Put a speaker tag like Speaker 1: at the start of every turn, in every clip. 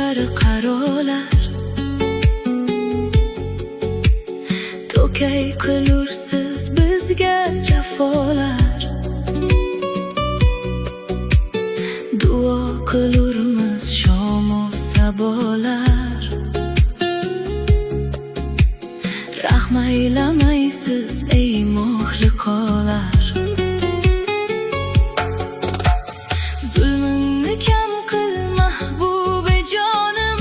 Speaker 1: ko'zlari qarolar, to'kay qilursiz bizga jafolar. Duo qilurmiz shomu sabolar, rahm aylamaysiz ey muxliqolar. Zulmingni kam qil mahbubi jonim,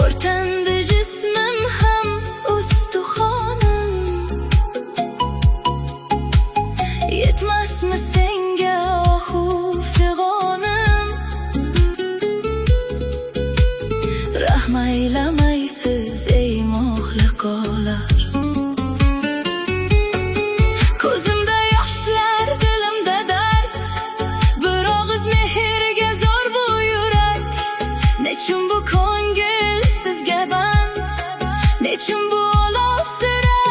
Speaker 1: o'rtandi jismim ham ustuxonim. Yetmasmi senga ohu fig'onim, rahm aylamaysiz ey muxliqolar. Ko'zimda yoshlar, dilimda dard, bir og'iz mehrga zor bu yurak. Nechun bu ko'ngil sizga band, nechun bu olov sira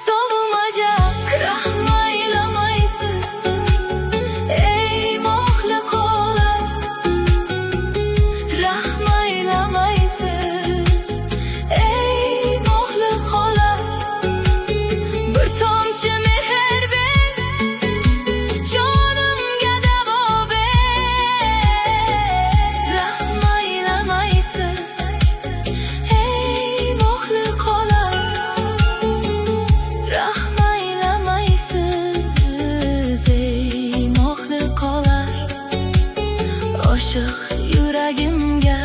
Speaker 1: sovumajak. Rahm aylamaysiz ey muxliqolar, rahm aylamaysiz ey muxliqolar. Bir tomchi mehr ber, jonimga davo ber. Rahm aylamaysiz ey muxliqolar, rahm aylamaysiz ey muxliqolar. Oshiq yuragimga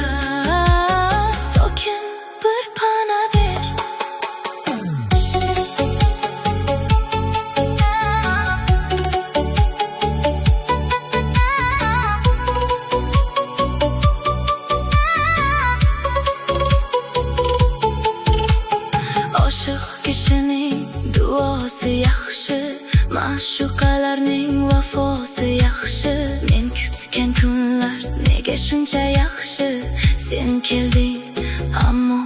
Speaker 1: sokin bir pana ber. Oshiq kishining duosi yaxshi, ma'shuqalarning vafosi yaxshi. Men kutgan kunlar nega shuncha yaxshi, sen kelding ammo